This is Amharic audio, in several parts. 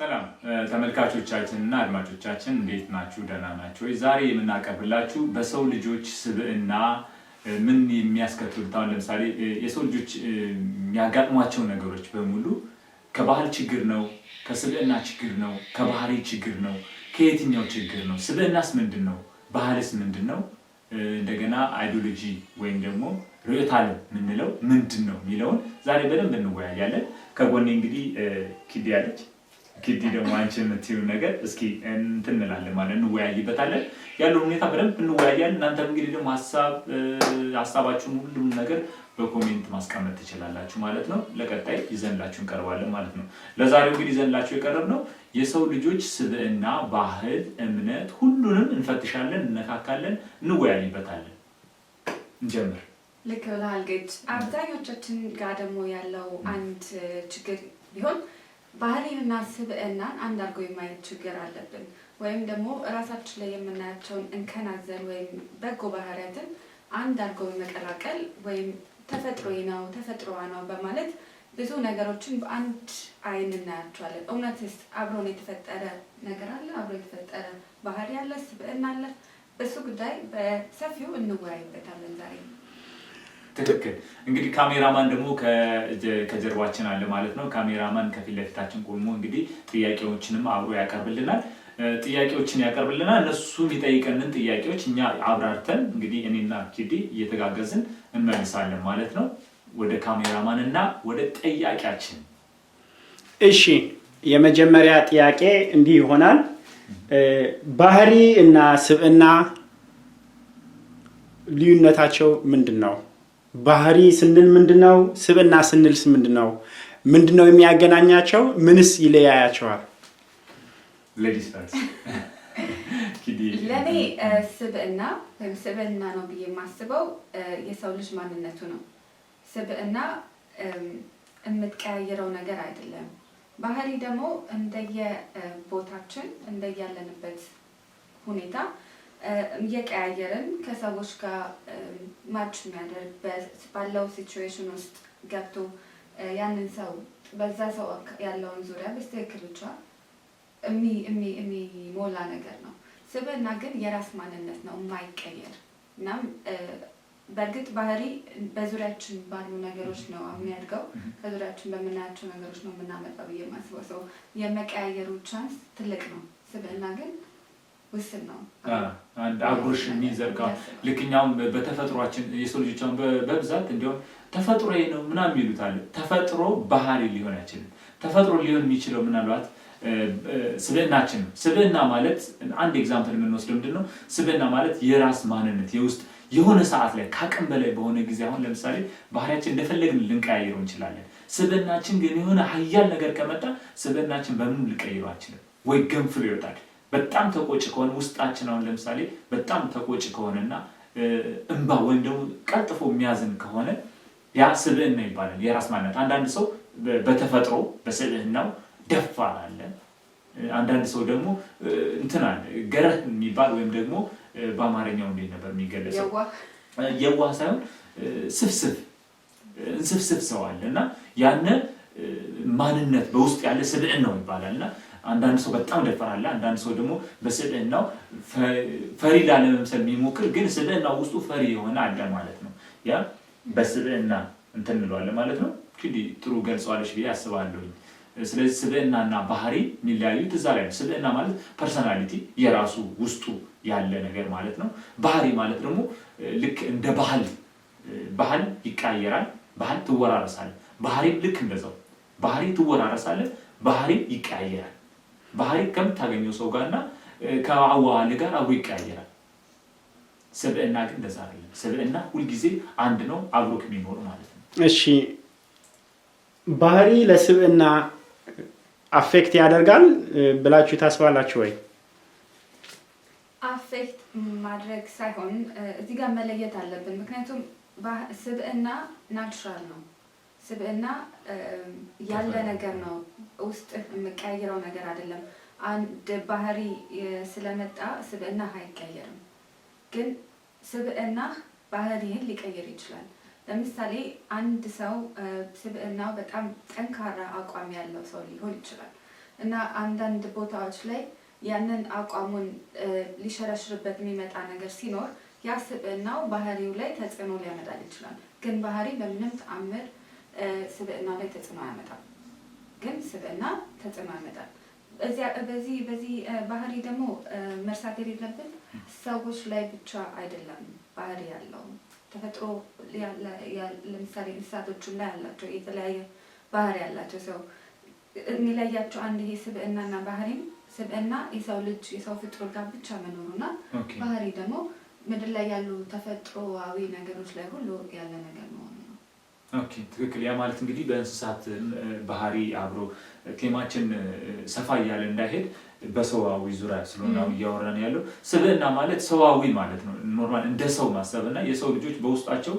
ሰላም ተመልካቾቻችንና አድማጮቻችን እንዴት ናችሁ? ደህና ናችሁ ወይ? ዛሬ የምናቀርብላችሁ በሰው ልጆች ስብእና ምን የሚያስከትሉት አሁን ለምሳሌ የሰው ልጆች የሚያጋጥሟቸው ነገሮች በሙሉ ከባህል ችግር ነው፣ ከስብእና ችግር ነው፣ ከባህሪ ችግር ነው፣ ከየትኛው ችግር ነው? ስብእናስ ምንድነው? ባህልስ ምንድነው? እንደገና አይዲዮሎጂ ወይም ደግሞ ርዕዮተ ምንለው ምንድነው የሚለውን ዛሬ በደንብ እንወያያለን። ከጎኔ እንግዲህ ኪዲ ያለች ኪዲ ደግሞ አንቺ የምትይው ነገር እስኪ እንተናለን ማለት እንወያይበታለን። ያለው ሁኔታ በደንብ እንወያያለን። እናንተም እንግዲህ ደግሞ ሐሳባችሁን ሁሉም ነገር በኮሜንት ማስቀመጥ ትችላላችሁ ማለት ነው። ለቀጣይ ይዘንላችሁ እንቀርባለን ማለት ነው። ለዛሬው እንግዲህ ይዘንላችሁ የቀረብነው የሰው ልጆች ስብእና፣ ባህል፣ እምነት ሁሉንም እንፈትሻለን፣ እንነካካለን፣ እንወያይበታለን። እንጀምር። ልክ ብለሃል ጌች። አብዛኞቻችን ጋር ደግሞ ያለው አንድ ችግር ቢሆን ባህሪንና ስብእናን አንድ አድርጎ የማየት ችግር አለብን። ወይም ደግሞ ራሳችን ላይ የምናያቸውን እንከናዘን ወይም በጎ ባህሪያትን አንድ አድርጎ በመቀላቀል ወይም ተፈጥሮዬ ነው ተፈጥሮዋ ነው በማለት ብዙ ነገሮችን በአንድ አይን እናያቸዋለን። እውነትስ አብሮን የተፈጠረ ነገር አለ? አብሮ የተፈጠረ ባህሪ አለ? ስብእና አለ? በሱ ጉዳይ በሰፊው እንወያይበታለን ዛሬ። ትክክል። እንግዲህ ካሜራማን ደግሞ ከጀርባችን አለ ማለት ነው። ካሜራማን ከፊት ለፊታችን ቆሞ እንግዲህ ጥያቄዎችንም አብሮ ያቀርብልናል። ጥያቄዎችን ያቀርብልናል። እነሱ የሚጠይቀንን ጥያቄዎች እኛ አብራርተን እንግዲህ እኔና ኪዲ እየተጋገዝን እንመልሳለን ማለት ነው። ወደ ካሜራማን እና ወደ ጥያቄያችን። እሺ፣ የመጀመሪያ ጥያቄ እንዲህ ይሆናል። ባህሪ እና ስብእና ልዩነታቸው ምንድነው? ባህሪ ስንል ምንድነው? ስብእና ስንልስ ምንድነው? ምንድነው የሚያገናኛቸው? ምንስ ይለያያቸዋል? ሌዲስ ፈርስ። ለኔ ስብእና ወይም ስብእና ነው ብዬ የማስበው የሰው ልጅ ማንነቱ ነው። ስብእና የምትቀያየረው ነገር አይደለም። ባህሪ ደግሞ እንደየቦታችን እንደያለንበት ሁኔታ እየቀያየርን ከሰዎች ጋር ማች የሚያደርግ ባለው ሲቹዌሽን ውስጥ ገብቶ ያንን ሰው በዛ ሰው ያለውን ዙሪያ በትክክል ብቻ የሚሞላ ነገር ነው። ስብእና ግን የራስ ማንነት ነው የማይቀየር። እናም በእርግጥ ባህሪ በዙሪያችን ባሉ ነገሮች ነው የሚያድገው፣ ከዙሪያችን በምናያቸው ነገሮች ነው የምናመጣው ብዬ የማስበው። ሰው የመቀያየሩ ቻንስ ትልቅ ነው። ስብእና ግን ውስን ነው። አንድ አብሮሽ የሚዘርጋው ልክኛውም በተፈጥሯችን የሰው ልጆች በብዛት እንዲያውም ተፈጥሮዬ ነው ምናምን ይሉታል። ተፈጥሮ ባህሪ ሊሆን አይችልም። ተፈጥሮ ሊሆን የሚችለው ምናልባት ስብእናችን ነው። ስብእና ማለት አንድ ኤግዛምፕል የምንወስደው ምንድነው? ስብእና ማለት የራስ ማንነት የውስጥ የሆነ ሰዓት ላይ ካቅም በላይ በሆነ ጊዜ አሁን ለምሳሌ ባህሪያችን እንደፈለግን ልንቀያየረው እንችላለን። ስብእናችን ግን የሆነ ሀያል ነገር ከመጣ ስብእናችን በምን ልቀይረው አንችልም። ወይ ገንፍሎ ይወጣል። በጣም ተቆጭ ከሆነ ውስጣችን አሁን ለምሳሌ በጣም ተቆጭ ከሆነና እንባ ወይም ደግሞ ቀጥፎ የሚያዝን ከሆነ ያ ስብእና ይባላል፣ የራስ ማንነት። አንዳንድ ሰው በተፈጥሮ በስብእናው ደፋር አለ። አንዳንድ ሰው ደግሞ እንትን አለ ገረህ የሚባል ወይም ደግሞ በአማርኛው እንዴት ነበር የሚገለጸው? የዋህ ሳይሆን ስፍስፍ ሰው አለና ያነ ማንነት በውስጥ ያለ ስብእናው ይባላልና አንዳንድ ሰው በጣም ደፋር አለ። አንዳንድ ሰው ደግሞ በስብእናው ፈሪ ላለመምሰል የሚሞክር ግን ስብእናው ውስጡ ፈሪ የሆነ አለ ማለት ነው። ያ በስብእና እንትን እንለዋለን ማለት ነው። እንግዲህ ጥሩ ገልጸዋለሽ ብዬ አስባለሁ። ስለዚህ ስብእናና ባህሪ የሚለያዩት እዛ ላይ ነው። ስብእና ማለት ፐርሰናሊቲ የራሱ ውስጡ ያለ ነገር ማለት ነው። ባህሪ ማለት ደግሞ ልክ እንደ ባህል ይቀያየራል። ባህል ትወራረሳለህ። ባህሪ ልክ እንደዛው ባህሪ ትወራረሳለህ። ባህሪ ይቀያየራል። ባህሪ ከምታገኘው ሰው ጋርና ከአዋዋል ጋር አብሮ ይቀያየራል። ስብእና ግን እንደዛ አይደለም። ስብእና ሁልጊዜ አንድ ነው፣ አብሮ ከሚኖር ማለት ነው። እሺ፣ ባህሪ ለስብእና አፌክት ያደርጋል ብላችሁ ታስባላችሁ ወይ? አፌክት ማድረግ ሳይሆን እዚህ ጋር መለየት አለብን። ምክንያቱም ስብእና ናቹራል ነው። ስብእና ያለ ነገር ነው፣ ውስጥ የሚቀያየረው ነገር አይደለም። አንድ ባህሪ ስለመጣ ስብእና አይቀየርም። ግን ስብእና ባህሪን ሊቀይር ይችላል። ለምሳሌ አንድ ሰው ስብእናው በጣም ጠንካራ አቋም ያለው ሰው ሊሆን ይችላል። እና አንዳንድ ቦታዎች ላይ ያንን አቋሙን ሊሸረሽርበት የሚመጣ ነገር ሲኖር ያ ስብእናው ባህሪው ላይ ተጽዕኖ ሊያመጣል ይችላል። ግን ባህሪ በምንም ተአምር ስብእና ላይ ተጽዕኖ ያመጣል። ግን ስብእና ተጽዕኖ ያመጣል። በዚህ ባህሪ ደግሞ መርሳት የሌለብን ሰዎች ላይ ብቻ አይደለም ባህሪ ያለው ተፈጥሮ ለምሳሌ እንስሳቶችም ላይ ያላቸው የተለያየ ባህሪ ያላቸው ሰው የሚለያቸው አንድ ይሄ ስብእናና ባህሪም ስብእና የሰው ልጅ የሰው ፍጡር ጋር ብቻ መኖሩና ባህሪ ደግሞ ምድር ላይ ያሉ ተፈጥሮአዊ ነገሮች ላይ ሁሉ ያለ ነገር ነው። ኦኬ ትክክል። ያ ማለት እንግዲህ በእንስሳት ባህሪ አብሮ ቴማችን ሰፋ ያለ እንዳይሄድ በሰዋዊ ዙሪያ ስለሆነ ያወራን ያለው ስብእና ማለት ሰዋዊ ማለት ነው። ኖርማል እንደ ሰው ማሰብና የሰው ልጆች በውስጣቸው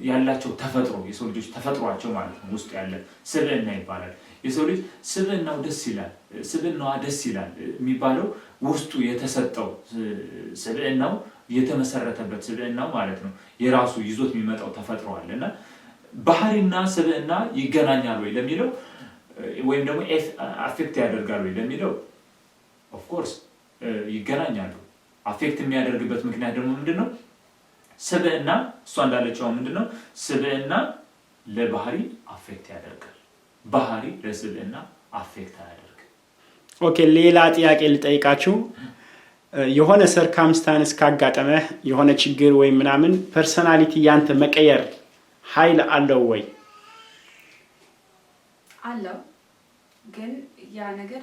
ያላቸው ተፈጥሮ የሰው ልጆች ተፈጥሯቸው ማለት ነው ውስጥ ያለ ስብእና ይባላል። የሰው ልጅ ስብእናው ደስ ይላል ስብእናዋ ደስ ይላል የሚባለው ውስጡ የተሰጠው ስብእናው የተመሰረተበት ስብእናው ማለት ነው የራሱ ይዞት የሚመጣው ተፈጥሮ አለና ባህሪና ስብእና ይገናኛል ወይ ለሚለው ወይም ደግሞ አፌክት ያደርጋል ወይ ለሚለው ኦፍ ኮርስ ይገናኛሉ። አፌክት የሚያደርግበት ምክንያት ደግሞ ምንድነው? ስብእና እሷ እንዳለችው ምንድነው? ስብእና ለባህሪ አፌክት ያደርጋል፣ ባህሪ ለስብእና አፌክት አያደርግም። ኦኬ ሌላ ጥያቄ ልጠይቃችሁ። የሆነ ሰርከምስታንስ ካጋጠመህ የሆነ ችግር ወይ ምናምን ፐርሰናሊቲ ያንተ መቀየር ኃይል አለው ወይ? አለው። ግን ያ ነገር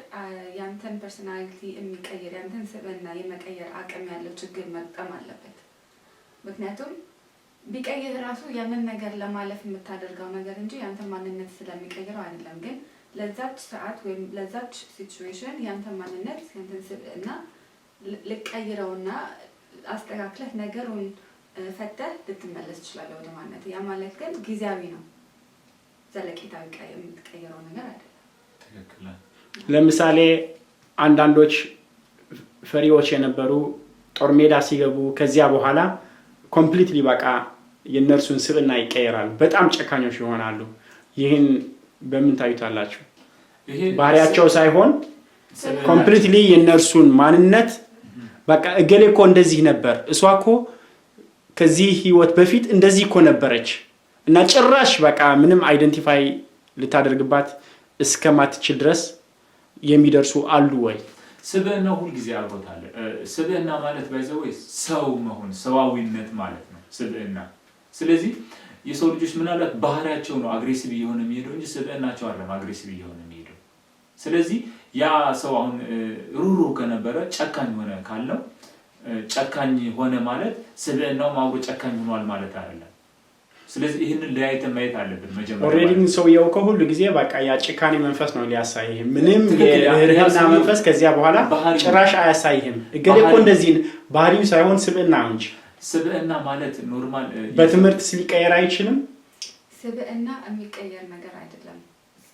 ያንተን ፐርሰናሊቲ የሚቀየር ያንተን ስብእና የመቀየር አቅም ያለው ችግር መጣም አለበት። ምክንያቱም ቢቀየር ራሱ ያንን ነገር ለማለፍ የምታደርገው ነገር እንጂ ያንተን ማንነት ስለሚቀየረው አይደለም። ግን ለዛች ሰዓት ወይም ለዛች ሲቹዌሽን ያንተን ማንነት ያንተን ስብእና ልቀይረውና አስተካክለህ ነገሩን ፈተህ ልትመለስ ትችላለህ ወደ ማንነት። ያ ማለት ግን ጊዜያዊ ነው፣ ዘለቄታዊ የምትቀይረው ነገር አይደለም። ትክክል። ለምሳሌ አንዳንዶች ፈሪዎች የነበሩ ጦር ሜዳ ሲገቡ ከዚያ በኋላ ኮምፕሊትሊ በቃ የነርሱን ስብእና ይቀየራል፣ በጣም ጨካኞች ይሆናሉ። ይህን በምን ታዩታላችሁ? ባህሪያቸው ሳይሆን ኮምፕሊትሊ የነርሱን ማንነት በቃ እገሌ እኮ እንደዚህ ነበር፣ እሷ እኮ ከዚህ ህይወት በፊት እንደዚህ እኮ ነበረች እና ጭራሽ በቃ ምንም አይደንቲፋይ ልታደርግባት እስከማትችል ድረስ የሚደርሱ አሉ ወይ? ስብእና ሁሉ ጊዜ አልቦታል። ስብእና ማለት ባይዘው ሰው መሆን ሰዋዊነት ማለት ነው ስብእና። ስለዚህ የሰው ልጆች ምናልባት ባህሪያቸው ነው አግሬሲቭ እየሆነ የሚሄደው እንጂ ስብእናቸው አይደለም አግሬሲቭ እየሆነ የሚሄደው። ስለዚህ ያ ሰው አሁን ሩሩ ከነበረ ጨካኝ ሆነ ካልነው ጨካኝ ሆነ ማለት ስብእናው አብሮ ጨካኝ ሆኗል ማለት አይደለም። ስለዚህ ይሄንን ለያይተን ማየት አለብን። መጀመሪያ ኦሬዲ ሰውየው ከሁሉ ጊዜ በቃ ያ ጭካኔ መንፈስ ነው ሊያሳይህ፣ ምንም የርህራሄ መንፈስ ከዚያ በኋላ ጭራሽ አያሳይህም። እገሌ እኮ እንደዚህ ባህሪው ሳይሆን ስብእና እንጂ። ስብእና ማለት ኖርማል በትምህርት ሊቀየር አይችልም። ስብእና የሚቀየር ነገር አይደለም፣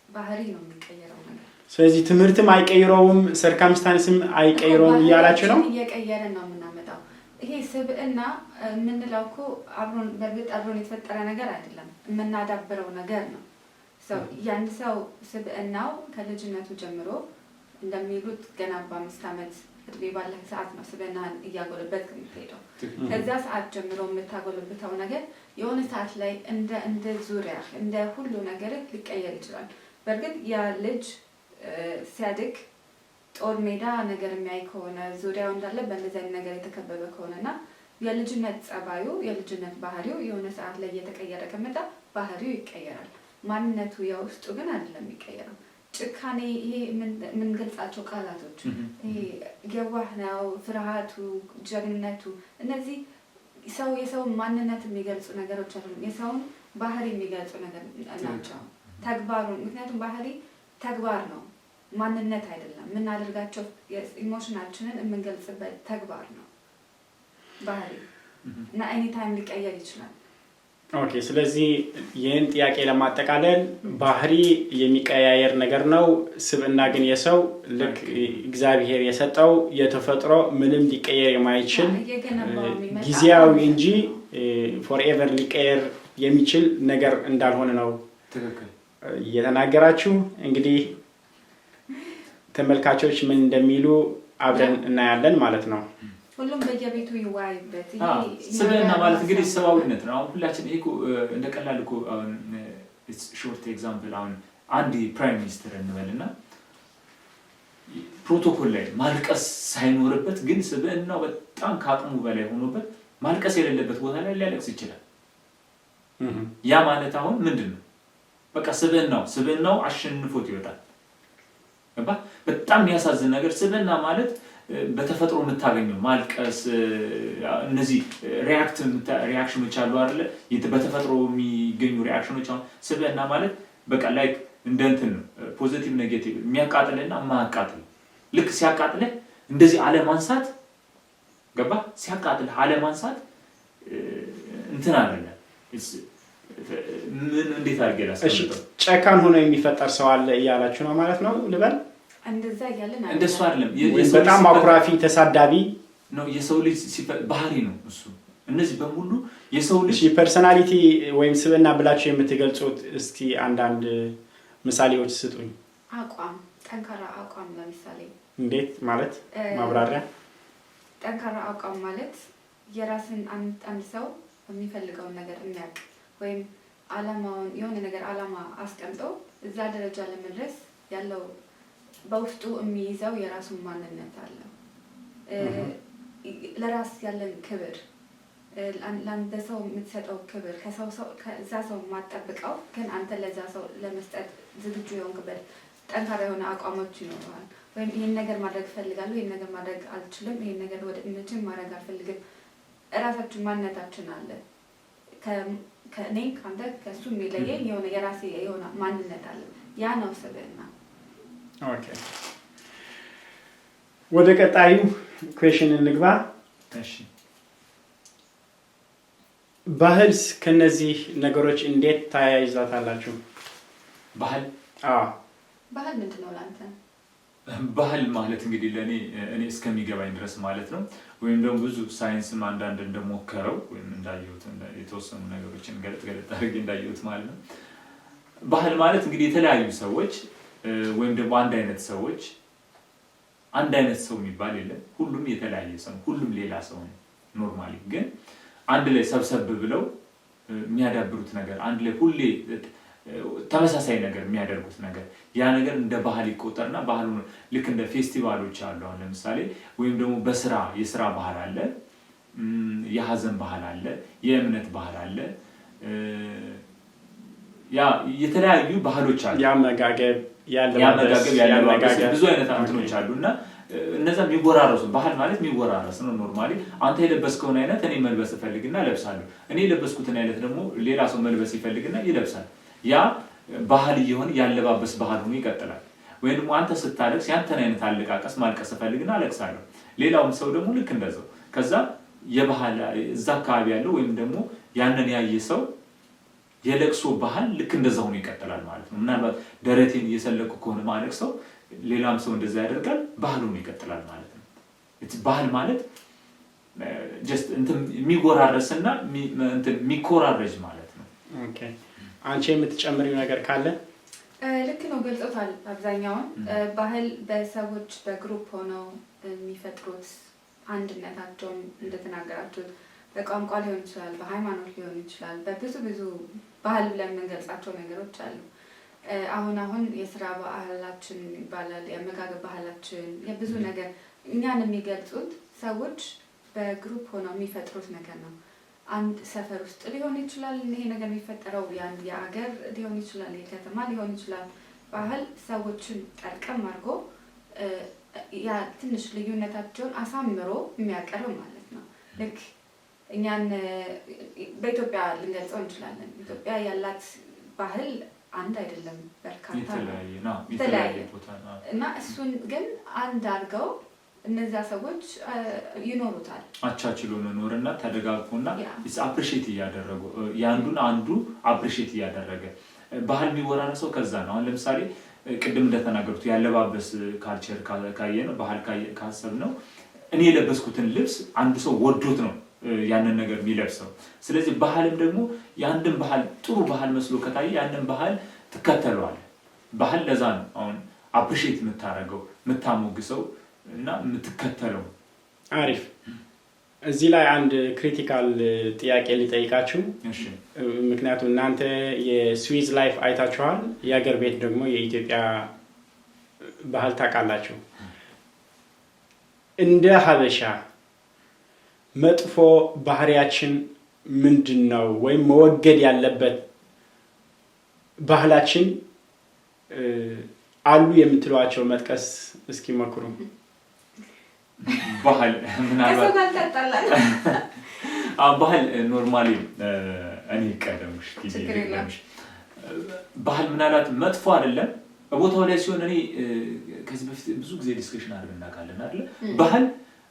ባህሪ ነው የሚቀየረው ነገር። ስለዚህ ትምህርትም አይቀይረውም ሰርከምስታንስም አይቀይረውም እያላችሁ ነው። እየቀየረን ነው የምናመጣው። ይሄ ስብእና የምንለው እኮ አብሮን በእርግጥ አብሮን የተፈጠረ ነገር አይደለም፣ የምናዳብረው ነገር ነው። ያን ሰው ስብእናው ከልጅነቱ ጀምሮ እንደሚሉት ገና በ5 ዓመት እድሜ ባለህ ሰዓት ነው ስብእናን እያጎለበት የምትሄደው። ከዛ ሰዓት ጀምሮ የምታጎለብተው ነገር የሆነ ሰዓት ላይ እንደ ዙሪያ እንደ ሁሉ ነገር ሊቀየር ይችላል። በእርግጥ ያ ልጅ ሲያድግ ጦር ሜዳ ነገር የሚያይ ከሆነ ዙሪያው እንዳለ በእንደዚህ ነገር የተከበበ ከሆነና የልጅነት ጸባዩ የልጅነት ባህሪው የሆነ ሰዓት ላይ እየተቀየረ ከመጣ ባህሪው ይቀየራል። ማንነቱ የውስጡ ግን አይደለም የሚቀየረው። ጭካኔ ይሄ ምን ገልጻቸው ቃላቶች ይሄ የዋህ ነው፣ ፍርሃቱ፣ ጀግንነቱ እነዚህ የሰው ማንነት የሚገልጹ ነገሮች አይደሉም፣ የሰውን ባህሪ የሚገልጹ ነገር ናቸው። ተግባሩን ምክንያቱም ባህሪ ተግባር ነው፣ ማንነት አይደለም። የምናደርጋቸው ኢሞሽናችንን የምንገልጽበት ተግባር ነው ባህሪ እና ኤኒ ታይም ሊቀየር ይችላል። ኦኬ ስለዚህ ይህን ጥያቄ ለማጠቃለል ባህሪ የሚቀያየር ነገር ነው፣ ስብእና ግን የሰው ልክ እግዚአብሔር የሰጠው የተፈጥሮ ምንም ሊቀየር የማይችል ጊዜያዊ እንጂ ፎርኤቨር ሊቀየር የሚችል ነገር እንዳልሆነ ነው እየተናገራችሁ። እንግዲህ ተመልካቾች ምን እንደሚሉ አብረን እናያለን ማለት ነው ሁሉም በየቤቱ ይዋይበት ስብእና ማለት እንግዲህ ሰዋዊነት ነው አሁን ሁላችን ይሄ እንደ ቀላል እኮ it's short example አሁን አንድ ፕራይም ሚኒስተር እንበልና ፕሮቶኮል ላይ ማልቀስ ሳይኖርበት ግን ስብእናው በጣም ካቅሙ በላይ ሆኖበት ማልቀስ የሌለበት ቦታ ላይ ሊያለቅስ ይችላል ያ ማለት አሁን ምንድነው በቃ ስብእናው አሸንፎት ይወጣል በጣም የሚያሳዝን ነገር ስብእና ማለት በተፈጥሮ የምታገኘው ማልቀስ እነዚህ ሪአክሽኖች አሉ አይደለ በተፈጥሮ የሚገኙ ሪአክሽኖች አሁን ስብእና ማለት በቃ ላይክ እንደ እንትን ፖዚቲቭ ኔጌቲቭ የሚያቃጥልና ማያቃጥል ልክ ሲያቃጥልህ እንደዚህ አለማንሳት ገባ ሲያቃጥልህ አለማንሳት እንትን አይደለ ምን እንዴት አድርገላስ እሺ ጨካን ሆኖ የሚፈጠር ሰው አለ እያላችሁ ነው ማለት ነው ልበል እንደዛ ያያለን እንደሱ አይደለም በጣም አኩራፊ ተሳዳቢ ነው የሰው ልጅ ባህሪ ነው እሱ እነዚህ በሙሉ የሰው ልጅ ፐርሰናሊቲ ወይም ስብእና ብላችሁ የምትገልጹት እስቲ አንድ ምሳሌዎች ስጡኝ አቋም ጠንካራ አቋም ለምሳሌ እንዴት ማለት ማብራሪያ ጠንካራ አቋም ማለት የራስን አንድ ሰው የሚፈልገው ነገር የሚያውቅ ወይም አላማውን የሆነ ነገር አላማ አስቀምጦ እዛ ደረጃ ለመድረስ ያለው በውስጡ የሚይዘው የራሱን ማንነት አለ ለራስ ያለን ክብር ለአንድ ሰው የምትሰጠው ክብር ከዛ ሰው ማጠብቀው ግን አንተ ለዛ ሰው ለመስጠት ዝግጁ የሆንክበት ጠንካራ የሆነ አቋሞች ይኖራል ወይም ይሄን ነገር ማድረግ ፈልጋለሁ ይሄን ነገር ማድረግ አልችልም ይሄን ነገር ወደ እነዚህ ማድረግ አልፈልግም ራሳችን ማንነታችን አለ ከኔ ካንተ ከሱ የሚለየኝ የሆነ የራሴ የሆነ ማንነት አለ ያ ነው ስብእና ኦኬ ወደ ቀጣዩ ኩዌስችን እንግባ እሺ ባህልስ ከነዚህ ነገሮች እንዴት ታያይዛታላችሁ ባህል ባህል ምንድነው ላንተ ባህል ማለት እንግዲህ ለኔ እኔ እስከሚገባኝ ድረስ ማለት ነው ወይም ደግሞ ብዙ ሳይንስም አንዳንድ እንደሞከረው ወይም እንዳየሁት የተወሰኑ ነገሮችን ገለጥ አድርጌ እንዳየሁት ማለት ነው ባህል ማለት እንግዲህ የተለያዩ ሰዎች ወይም ደግሞ አንድ አይነት ሰው የሚባል የለም ሁሉም የተለያየ ሰው ሁሉም ሌላ ሰው ነው ኖርማሊ ግን አንድ ላይ ሰብሰብ ብለው የሚያዳብሩት ነገር አንድ ላይ ሁሌ ተመሳሳይ ነገር የሚያደርጉት ነገር ያ ነገር እንደ ባህል ይቆጠርና ባህሉ ልክ እንደ ፌስቲቫሎች አሉ አሁን ለምሳሌ ወይም ደግሞ የስራ ባህል አለ የሐዘን ባህል አለ የእምነት ባህል አለ ያ የተለያዩ ባህሎች አሉ ያመጋገብ ብዙ አይነት እንትኖች አሉና እነዛ የሚወራረሱ ባህል ማለት የሚወራረስ ነው ኖርማሊ አንተ የለበስከውን አይነት እኔ መልበስ ፈልግና ለብሳለሁ እኔ የለበስኩትን አይነት ደግሞ ሌላ ሰው መልበስ ይፈልግና ይለብሳል ያ ባህል ይሆን ያለባበስ ባህል ሆኖ ይቀጥላል ወይ ደግሞ አንተ ስታለቅስ ያንተን አይነት አለቃቀስ ማልቀስ ፈልግና አለቅሳለሁ ሌላውም ሰው ደግሞ ልክ እንደዛው ከዛ የባህል እዛ አካባቢ ያለው ወይም ደግሞ ያንን ያየ ሰው የለቅሶ ባህል ልክ እንደዛው ሆኖ ይቀጥላል ማለት ነው ምናልባት ደረቴን እየሰለኩ ከሆነ ማለቅ ሰው ሌላም ሰው እንደዛ ያደርጋል ባህሉ ነው ይቀጥላል ማለት ነው ባህል ማለት just እንትን የሚወራረስና እንትን የሚኮራረጅ ማለት ነው ኦኬ አንቺ የምትጨምሪው ነገር ካለ ልክ ነው ገልጾታል አብዛኛውን ባህል በሰዎች በግሩፕ ሆነው የሚፈጥሩት አንድነታቸውን እንደተናገራችሁት በቋንቋ ሊሆን ይችላል በሃይማኖት ሊሆን ይችላል በብዙ ባህል ብለን የምንገልጻቸው ነገሮች አሉ አሁን የስራ ባህላችን ይባላል የአመጋገብ ባህላችን የብዙ ነገር እኛን የሚገልጹት ሰዎች በግሩፕ ሆነው የሚፈጥሩት ነገር ነው አንድ ሰፈር ውስጥ ሊሆን ይችላል ይሄ ነገር የሚፈጠረው የአገር ሊሆን ይችላል የከተማ ሊሆን ይችላል ባህል ሰዎችን ጠርቀም አድርጎ ያ ትንሽ ልዩነታቸውን አሳምሮ የሚያቀርብ ማለት ነው ልክ እኛን በኢትዮጵያ ልንገልጸው እንችላለን ኢትዮጵያ ያላት ባህል አንድ አይደለም በርካታ የተለያየ ቦታ እና እሱን ግን አንድ አድርገው እነዛ ሰዎች ይኖሩታል አቻችሎ መኖርና ተደጋግፎና አፕሪሺየት ያደረጉ ያንዱን አንዱ አፕሪሺየት ያደረገ ባህል የሚወራረሰው ከዛ ነው አሁን ለምሳሌ ቅድም እንደተናገሩት ያለባበስ ካልቸር ካየነው ባህል ካሰብነው እኔ የለበስኩትን ልብስ አንድ ሰው ወዶት ነው ያንን ነገር የሚለብሰው ስለዚህ ባህልም ደግሞ ያንድን ባህል ጥሩ ባህል መስሎ ከታየ ያንን ባህል ተከተለዋል ባህል ለዛ ነው አሁን አፕሪሺየት የምታረገው የምታሞግሰው እና የምትከተለው። አሪፍ። እዚህ ላይ አንድ ክሪቲካል ጥያቄ ልጠይቃችሁ። እሺ። ምክንያቱም እናንተ የስዊዝ ላይፍ አይታችኋል፣ የሀገር ቤት ደግሞ የኢትዮጵያ ባህል ታውቃላችሁ። እንደ ሀበሻ መጥፎ ባህሪያችን ምንድነው ወይም መወገድ ያለበት ባህላችን አሉ የምትሏቸው መጥቀስ እስኪ ሞክሩ። ባህል ምናልባት ባህል ኖርማሊ እኔ ቀደምሽ ጊዜ ባህል ምናልባት መጥፎ አይደለም በቦታው ላይ ሲሆን እኔ ከዚህ በፊት ብዙ ጊዜ ዲስከሽን አድርገን እናውቃለን አይደል? ባህል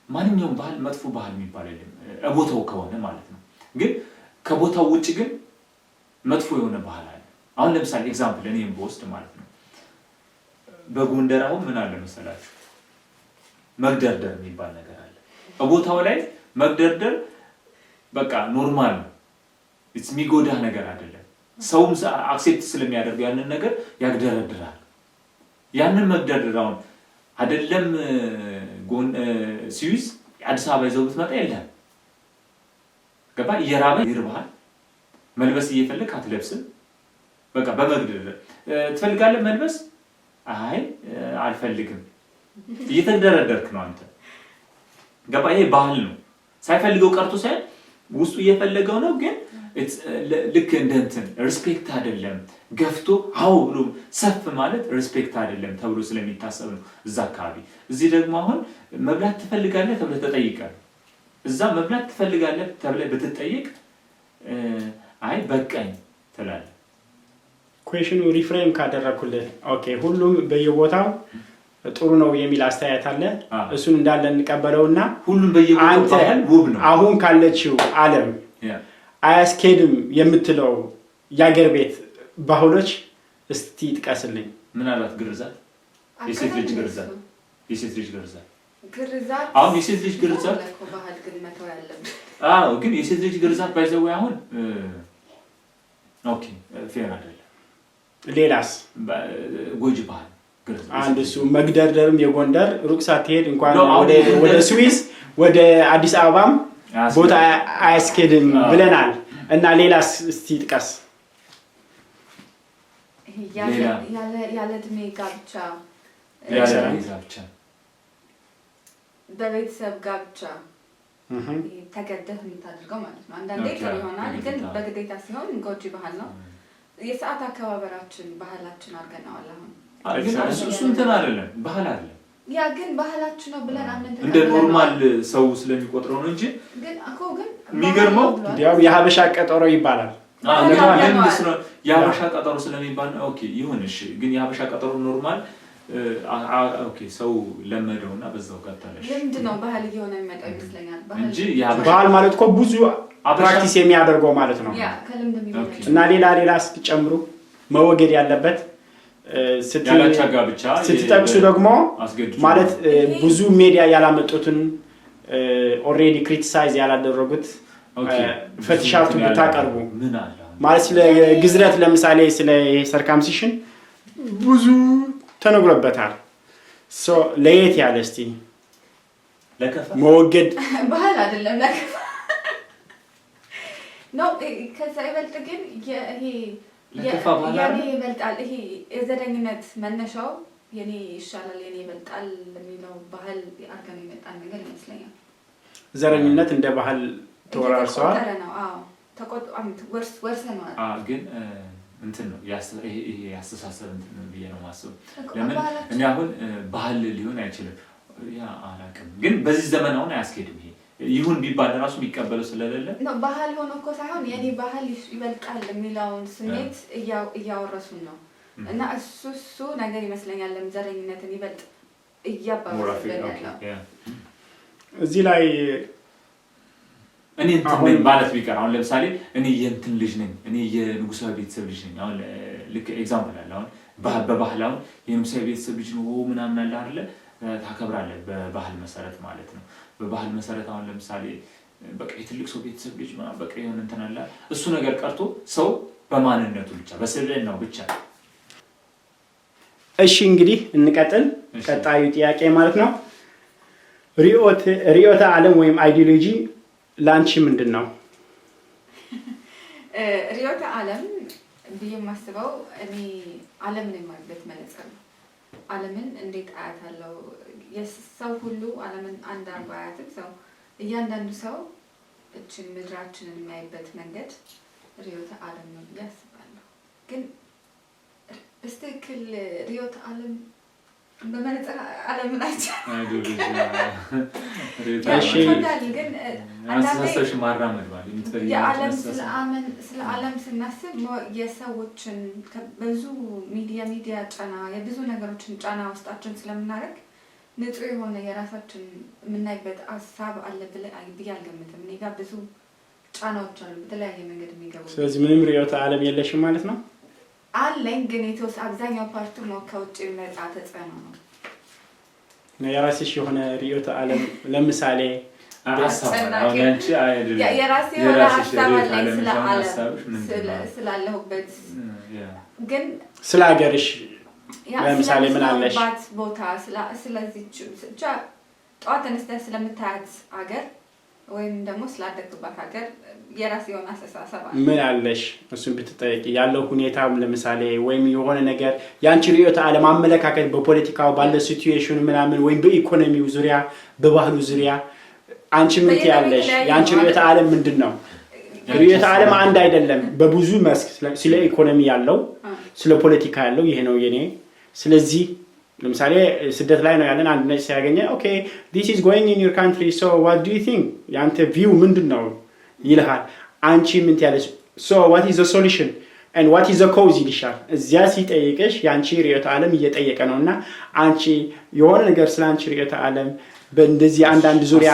ማንኛውም ባህል መጥፎ ባህል የሚባል አይደለም ቦታው ከሆነ ማለት ነው። ግን ከቦታው ውጪ ግን መጥፎ የሆነ ባህል አለ። አሁን ለምሳሌ ኤግዛምፕል እኔም በውስጥ ማለት ነው በጎንደር አሁን ምን አለ መሰላችሁ መግደርደር የሚባል ነገር አለ። በቦታው ላይ መግደርደር በቃ ኖርማል ነው። ኢትስ የሚጎዳ ነገር አይደለም። ሰውም አክሴፕት ስለሚያደርግ ያንን ነገር ያግደረድራል። ያንን መግደርደራውን አይደለም ሲዩዝ አዲስ አበባ ይዘው ብትመጣ የለም ገባ እየራበ ይርባል። መልበስ እየፈለክ አትለብስም። በቃ በመግደርደር ትፈልጋለህ መልበስ አይ አልፈልግም እየተደረደርክ ነው አንተ ገባ። ይሄ ባህል ነው። ሳይፈልገው ቀርቶ ሳይሆን ውስጡ እየፈለገው ነው። ግን ልክ እንደ እንትን ሪስፔክት አይደለም። ገፍቶ አው ብሎ ሰፍ ማለት ሪስፔክት አይደለም ተብሎ ስለሚታሰብ ነው እዛ አካባቢ። እዚህ ደግሞ አሁን መብላት ትፈልጋለህ ተብለህ ተጠይቀህ እዛ መብላት ትፈልጋለህ ተብለህ ብትጠይቅ አይ በቃኝ ትላለህ። ኩዌሽኑ ሪፍሬም ካደረኩልህ ኦኬ ሁሉም በየቦታው ጥሩ ነው የሚል አስተያየት አለ። እሱን እንዳለ እንቀበለውና ሁሉም በየቦታው ባህል ውብ ነው አሁን ካለችው ዓለም አያስኬድም የምትለው የሀገር ቤት ባህሎች እስቲ ጥቀስልኝ። ምናልባት ግርዛት የሴት ልጅ ግርዛት የሴት ልጅ ግርዛት አሁን የሴት ልጅ ግርዛት ባህል ግን መተው ያለብን ግን የሴት ልጅ ግርዛት ባይዘው አሁን ኦኬ ፌር አይደለም። ሌላስ ጎጂ ባህል አንድ እሱ መግደርደርም የጎንደር ሩቅ ሳትሄድ እንኳን ወደ ስዊስ ወደ አዲስ አበባም ቦታ አያስኬድም ብለናል። እና ሌላስ እስቲ ጥቀስ። ያለ እድሜ ጋብቻ በቤተሰብ ጋብቻ ተገደህ የምታደርገው ማለት ነው። አንዳንዴ ጥሩ ይሆናል ግን በግዴታ ሲሆን ጎጂ ባህል ነው። የሰዓት አከባበራችን ባህላችን አድርገናል። አሁን እሱ እንትን አይደለም ባህል አይደለም ያ ግን ባህላችን ነው ብለን አምነን እንደ ኖርማል ሰው ስለሚቆጥረው ነው እንጂ ግን የሚገርመው ያው የሀበሻ ቀጠሮ ይባላል። የሀበሻ ቀጠሮ ስለሚባል ኦኬ ይሁን እሺ። ግን የሀበሻ ቀጠሮ ኖርማል ኦኬ ሰው ለመደውና በዛው ቀጠለሽ ለምንድነው ባህል እየሆነ የሚመጣው ይመስለኛል። እንጂ ባህል ማለት እኮ ብዙ ፕራክቲስ የሚያደርገው ማለት ነው። ያ ከልምድ የሚመጣ እና ሌላ እስኪጨምሩ መወገድ ያለበት ስትጠቅሱ ደግሞ ማለት ብዙ ሚዲያ ያላመጡትን ኦሬዲ ክሪቲሳይዝ ያላደረጉት ፈትሻቱ ብታቀርቡ ማለት ስለ ግዝረት ለምሳሌ ስለ ሰርካምሲሽን ብዙ ተነግሮበታል። ለየት ያለ እስቲ ለከፋ መወገድ ባህል አይደለም ለከፋ ነው። ከዛ ይበልጥ ግን ይሄ የኔ ይበልጣል ይሄ የዘረኝነት መነሻው የኔ ይሻላል የኔ ይበልጣል የሚለው ባህል አርገን የመጣን ነገር ይመስለኛል። ዘረኝነት እንደ ባህል ተወራርሷል። ወርሰናል። ግን እንትን ነው ይሄ ያስተሳሰብ እንትን ነው ብዬ ነው ማስበው። ለምን እኔ አሁን ባህል ሊሆን አይችልም ያ አላውቅም። ግን በዚህ ዘመን አሁን አያስኬድም። ይሄ ይሁን ቢባል ራሱ የሚቀበለው ስለሌለ ነው። ባህል ሆኖ እኮ ሳይሆን የኔ ባህል ይበልጣል የሚለውን ስሜት እያወረሱን ነው። እና እሱ ነገር ይመስለኛል ለምዘረኝነትን ይበልጥ እያባባሰብን ነው። እዚህ ላይ እኔ እንትን ማለት ቢቀር አሁን ለምሳሌ እኔ የእንትን ልጅ ነኝ እኔ የንጉሳዊ ቤተሰብ ልጅ ነኝ። አሁን ልክ ኤግዛምፕል አለ አሁን በባህል አሁን የንጉሳዊ ቤተሰብ ልጅ ነው ምናምን አለ አይደለ ታከብራለህ በባህል መሰረት ማለት ነው። በባህል መሰረት አሁን ለምሳሌ በቃ የትልቅ ሰው ቤተሰብ ልጅ ማለት በቃ የሆነ እንትን አለ እሱ ነገር ቀርቶ ሰው በማንነቱ ብቻ በስብዕናው ብቻ። እሺ እንግዲህ እንቀጥል። ቀጣዩ ጥያቄ ማለት ነው ርዕዮተ ዓለም ወይም አይዲዮሎጂ ላንቺ ምንድነው? ርዕዮተ ዓለም በየማስበው እኔ ዓለምን የማይበት መነጽር ነው። ዓለምን እንዴት አያታለው? የሰው ሁሉ ዓለምን አንድ አርባ አያትም ሰው እያንዳንዱ ሰው እችን ምድራችንን የሚያይበት መንገድ ርዕዮተ ዓለም ነው ብዬ አስባለሁ። ግን በስትክክል ርዕዮተ ዓለም በመነጽር ዓለምን አይቻልም። ግን አስተሳሰብሽ ማራመድ ማለት የዓለም ስለ ዓለም ስናስብ የሰዎችን ብዙ ሚዲያ ጫና የብዙ ነገሮችን ጫና ውስጣችን ስለምናደርግ ንጹህ የሆነ የራሳችን የምናይበት ሀሳብ አለ ብዬ አልገምትም። እኔ ጋር ብዙ ጫናዎች አሉ በተለያየ መንገድ የሚገቡ። ስለዚህ ምንም ርዕዮተ ዓለም የለሽም ማለት ነው? አለኝ፣ ግን አብዛኛው ፓርቱ ነው ከውጭ የሚመጣ ተጽዕኖ ነው። የራስሽ የሆነ ርዕዮተ ዓለም ለምሳሌ የራሴ የሆነ ሀሳብ አለኝ ስለ ዓለም ስላለሁበት፣ ግን ስለ ሀገርሽ ለምሳሌ ምን አለሽ? ቦታ ስለዚህ ብቻ ጠዋት ተነስተህ ስለምታያት ሀገር ወይም ደግሞ ስላደግባት ሀገር የራስ የሆነ አስተሳሰብ አለ። ምን አለሽ? እሱን ብትጠይቂ ያለው ሁኔታው ለምሳሌ ወይም የሆነ ነገር ያንቺ ርዕዮተ ዓለም አመለካከት በፖለቲካው ባለው ሲቹዌሽን ምናምን ወይም በኢኮኖሚው ዙሪያ በባህሉ ዙሪያ አንቺ ምን ትያለሽ? ያንቺ ርዕዮተ ዓለም ምንድነው? ርዕዮተ ዓለም አንድ አይደለም። በብዙ መስክ ስለ ኢኮኖሚ ያለው ስለ ፖለቲካ ያለው ይሄ ነው የኔ። ስለዚህ ለምሳሌ ስደት ላይ ነው ያለን አንድ ነጭ ሲያገኘ ኦኬ this is going in your country so what do you think ያንተ ቪው ምንድነው ይልሃል። አንቺ ምን ትያለሽ? so what is the solution and what is the cause ይልሻል። እዚያ ሲጠይቅሽ ያንቺ ርዕዮተ ዓለም እየጠየቀ ነውና አንቺ የሆነ ነገር ስለ አንቺ ርዕዮተ ዓለም በእንደዚህ አንድ ዙሪያ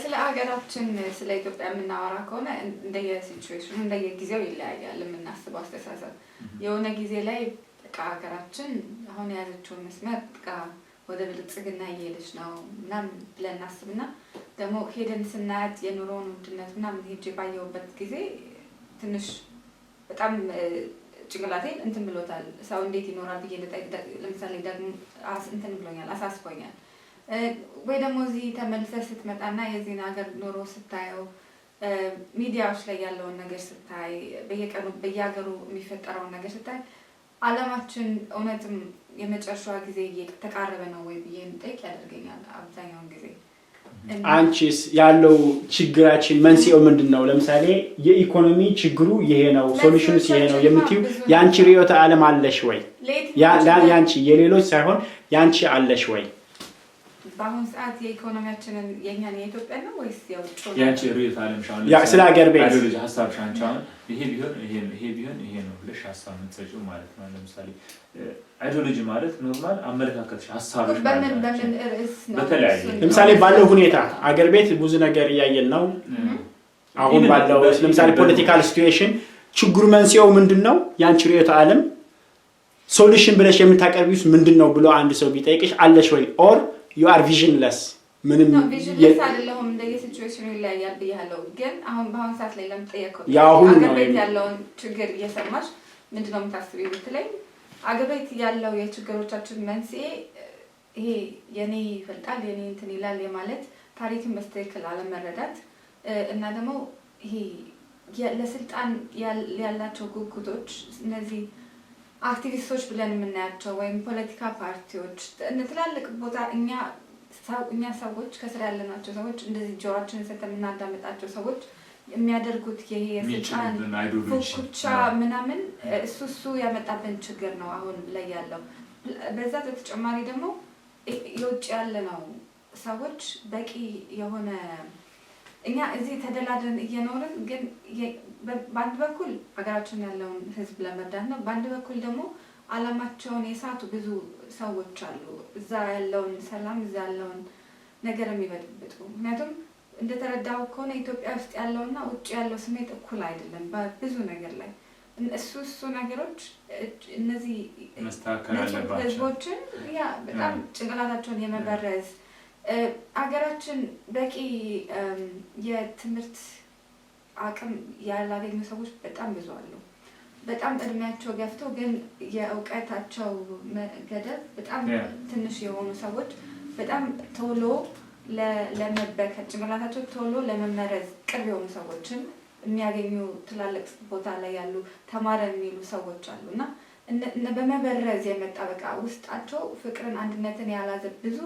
ስለ ሀገራችን ስለ ኢትዮጵያ የምናወራ ከሆነ እንደየሲቹዌሽኑ እንደየጊዜው ይለያያል የምናስበው አስተሳሰብ። የሆነ ጊዜ ላይ ሀገራችን አሁን የያዘችውን መስመር ወደ ብልጽግና እየሄደች ነው ምናምን ብለን እናስብና ደግሞ ሄደን ስናያት የኑሮውን ውድነት ምናምን ሄጄ ባየሁበት ጊዜ ትንሽ በጣም ጭንቅላቴን እንትን ብሎታል። ሰው እንዴት ይኖራል ብዬ ለምሳሌ ደግሞ እንትን ብሎኛል፣ አሳስቦኛል። ወይ ደግሞ እዚህ ተመልሰህ ስትመጣና የዚህን ሀገር ኑሮ ስታየው ሚዲያዎች ላይ ያለውን ነገር ስታይ በየቀኑ በየሀገሩ የሚፈጠረውን ነገር ስታይ ዓለማችን እውነትም የመጨረሻዋ ጊዜ እየተቃረበ ነው ወይ ብዬ እንጠይቅ ያደርገኛል አብዛኛውን ጊዜ። አንቺስ ያለው ችግራችን መንስኤው ምንድነው? ለምሳሌ የኢኮኖሚ ችግሩ ይሄ ነው ሶሉሽንስ ይሄ ነው የምትዩ ያንቺ ርዕዮተ ዓለም አለሽ ወይ? ያንቺ የሌሎች ሳይሆን ያንቺ አለሽ ወይ? በአሁን ሰዓት የኢኮኖሚያችንን የኛን የኢትዮጵያ ነው ወይስ የውጭ ነው? ያንቺ ርዕዮተ ዓለም ሻውን ያ ስለ ሀገር ቤት አይዲዮሎጂ ሀሳብ ሻንቻውን ይሄ ቢሆን ይሄ ነው ብለሽ ሀሳብ የምትሰጪው ማለት ነው። ለምሳሌ አይዲዮሎጂ ማለት ኖርማል አመለካከትሽ ሀሳብሽ ማለት ነው። በምን ርዕስ ነው? በተለያየ ለምሳሌ ባለው ሁኔታ ሀገር ቤት ብዙ ነገር እያየን ነው። አሁን ባለው ለምሳሌ ፖለቲካል ሲቹዌሽን ችግሩ መንስኤው ምንድነው? ያንቺ ርዕዮተ ዓለም ሶሉሽን ብለሽ የምታቀርቢውስ ምንድነው ብሎ አንድ ሰው ቢጠይቅሽ አለሽ ወይ? ኦር you are visionless ምንም visionless አይደለም እንደየሲቹዌሽኑ ይለያያል ብያለሁ። ግን አሁን በአሁን ሰዓት ላይ ለምጠየቀው አገር ቤት ያለውን ችግር እየሰማሽ ምንድነው የምታስቢው ብትለኝ አገር ቤት ያለው የችግሮቻችን መንስኤ ይሄ የኔ ይፈልጣል የኔ እንትን ይላል የማለት ታሪክን በስተክል አለመረዳት እና ደግሞ ይሄ ለስልጣን ያላቸው ጉጉቶች እነዚህ አክቲቪስቶች ብለን የምናያቸው ወይም ፖለቲካ ፓርቲዎች ትላልቅ ቦታ እኛ ሰዎች ከስራ ያለናቸው ሰዎች እንደዚህ ጆሮአችንን ሰተን የምናዳምጣቸው ሰዎች የሚያደርጉት ይሄ የስልጣን ፉክክቻ ምናምን እሱ ያመጣብን ችግር ነው አሁን ላይ ያለው። በዛ በተጨማሪ ደግሞ የውጭ ያለነው ሰዎች በቂ የሆነ እኛ እዚህ ተደላድለን እየኖርን ግን በአንድ በኩል ሀገራችን ያለውን ህዝብ ለመርዳት ነው፣ በአንድ በኩል ደግሞ ዓላማቸውን የሳቱ ብዙ ሰዎች አሉ እዛ ያለውን ሰላም እዛ ያለውን ነገር የሚበጥብጡ። ምክንያቱም እንደተረዳው ከሆነ ኢትዮጵያ ውስጥ ያለውና ውጭ ያለው ስሜት እኩል አይደለም በብዙ ነገር ላይ። እሱ ነገሮች እነዚህ ህዝቦችን በጣም ጭንቅላታቸውን የመበረዝ አገራችን በቂ የትምህርት አቅም ያላገኙ ሰዎች በጣም ብዙ አሉ። በጣም እድሜያቸው ገፍተው ግን የእውቀታቸው ገደብ በጣም ትንሽ የሆኑ ሰዎች በጣም ቶሎ ለመበከል ጭንቅላታቸው ቶሎ ለመመረዝ ቅርብ የሆኑ ሰዎችን የሚያገኙ ትላልቅ ቦታ ላይ ያሉ ተማረ የሚሉ ሰዎች አሉና በመበረዝ የመጣ በቃ ውስጣቸው ፍቅርን አንድነትን ያላዘ ብዙ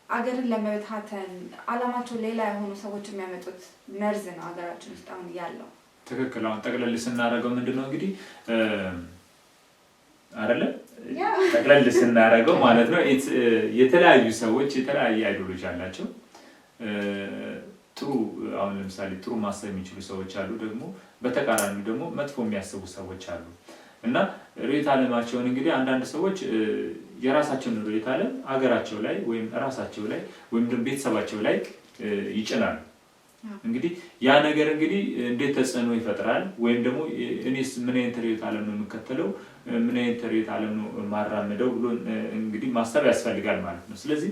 አገርን ለመበታተን አላማቸው ሌላ የሆኑ ሰዎች የሚያመጡት መርዝ ነው አገራችን ውስጥ አሁን ያለው። ትክክል። አሁን ጠቅለል ስናደርገው ምንድነው እንግዲህ አይደለ ጠቅለል ስናደርገው ማለት ነው የተለያዩ ሰዎች የተለያየ አይዲዮሎጂ አላቸው። ጥሩ አሁን ለምሳሌ ጥሩ ማሰብ የሚችሉ ሰዎች አሉ፣ ደግሞ በተቃራኒ ደግሞ መጥፎ የሚያስቡ ሰዎች አሉ። እና ርዕዮተ ዓለማቸውን እንግዲህ አንዳንድ ሰዎች የራሳቸውን ርዕዮተ ዓለም አገራቸው ላይ ወይም ራሳቸው ላይ ወይም ደግሞ ቤተሰባቸው ላይ ይጭናሉ። እንግዲህ ያ ነገር እንግዲህ እንዴት ተጽዕኖ ይፈጥራል ወይም ደግሞ እኔስ ምን አይነት ርዕዮተ ዓለም ነው የምከተለው ምን አይነት ርዕዮተ ዓለም ነው ማራመደው ብሎ እንግዲህ ማሰብ ያስፈልጋል ማለት ነው። ስለዚህ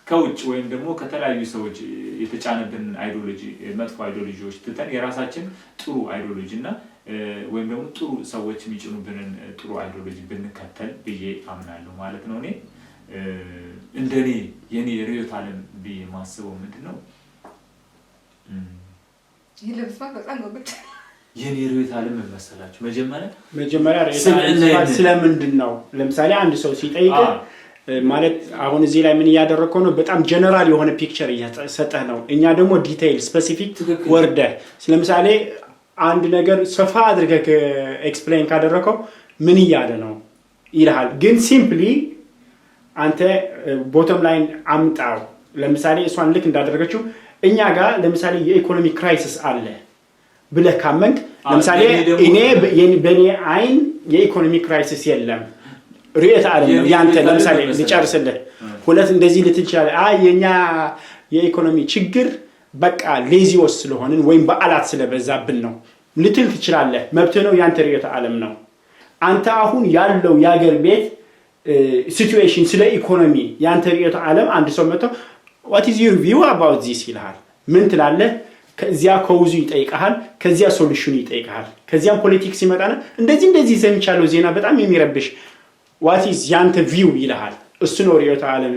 ከውጭ ወይም ደግሞ ከተለያዩ ሰዎች የተጫነብን አይዲዮሎጂ መጥፎ አይዲዮሎጂዎች ትተን የራሳችን ጥሩ አይዲዮሎጂ እና ወይም ደግሞ ጥሩ ሰዎች የሚጭኑብንን ጥሩ አይዲዮሎጂ ብንከተል ብዬ አምናለሁ ማለት ነው። እኔ እንደኔ የኔ ርዕዮተ ዓለም ብዬ ማስበው ምንድነው ይለብስፋት በጣም ጎብጥ የኔ ርዕዮተ ዓለም መሰላችሁ መጀመሪያ ርዕዮተ ዓለም ስለምንድን ነው ለምሳሌ አንድ ሰው ሲጠይቅ ማለት አሁን እዚህ ላይ ምን ያደረከው ነው በጣም ጀነራል የሆነ ፒክቸር እየሰጠህ ነው። እኛ ደግሞ ዲቴይል ስፔሲፊክ ወርደ ለምሳሌ አንድ ነገር ሰፋ አድርገህ ኤክስፕሌን ካደረከው ምን ይያለ ነው ይልሃል። ግን ሲምፕሊ አንተ ቦተም ላይን አምጣው። ለምሳሌ እሷን ልክ እንዳደረገችው እኛ ጋር ለምሳሌ የኢኮኖሚ ክራይሲስ አለ ብለህ ካመንክ ለምሳሌ እኔ በኔ አይን የኢኮኖሚ ክራይሲስ የለም ርዕዮተ ዓለም ነው ያንተ። ለምሳሌ ልጨርስልህ ሁለት እንደዚህ ልትችላለህ የኛ የኢኮኖሚ ችግር በቃ ሌዚዎች ስለሆንን ወይም በዓላት ስለበዛብን ነው ልትል ትችላለህ። መብት ነው፣ ያንተ ርዕዮተ ዓለም ነው። አንተ አሁን ያለው የሀገር ቤት ሲቹዌሽን ስለ ኢኮኖሚ ያንተ ርዕዮተ ዓለም አንድ ሰው መጥቶ what is your view about this ይልሃል። ምን ትላለህ? ከዚያ ኮውዙ ይጠይቃል፣ ከዚያ ሶሉሽኑ ይጠይቃል፣ ከዚያም ፖለቲክስ ይመጣና እንደዚህ ሰምቻለሁ ዜና በጣም የሚረብሽ what is ያንተ view ይልሃል። እሱ ነው ርዕዮተ ዓለም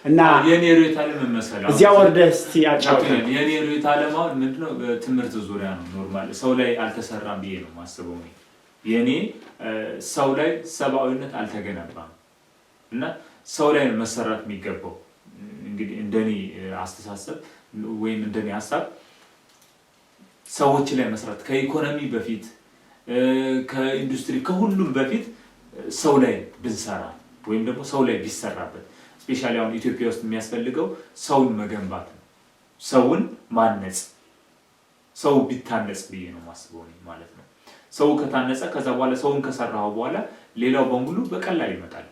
እና የኔ ርዕዮተ ዓለም መሰለህ እዚያ ወርደህ እስቲ አጫውተን። የኔ ርዕዮተ ዓለም ምንድነው በትምህርት ዙሪያ ነው። ኖርማል ሰው ላይ አልተሰራም ብዬ ነው ማስበው። የኔ ሰው ላይ ሰብአዊነት አልተገነባም እና ሰው ላይ መሰራት የሚገባው እንግዲህ እንደኔ አስተሳሰብ ወይም እንደኔ ሐሳብ ሰዎች ላይ መስራት ከኢኮኖሚ በፊት ከኢንዱስትሪ ከሁሉም በፊት ሰው ላይ ብንሰራ ወይም ደግሞ ሰው ላይ ቢሰራበት ስፔሻሊ አሁን ኢትዮጵያ ውስጥ የሚያስፈልገው ሰውን መገንባት ነው፣ ሰውን ማነጽ። ሰው ቢታነጽ ብዬ ነው ማስበው ማለት ነው። ሰው ከታነጸ ከዛ በኋላ ሰውን ከሰራው በኋላ ሌላው በሙሉ በቀላል ይመጣል።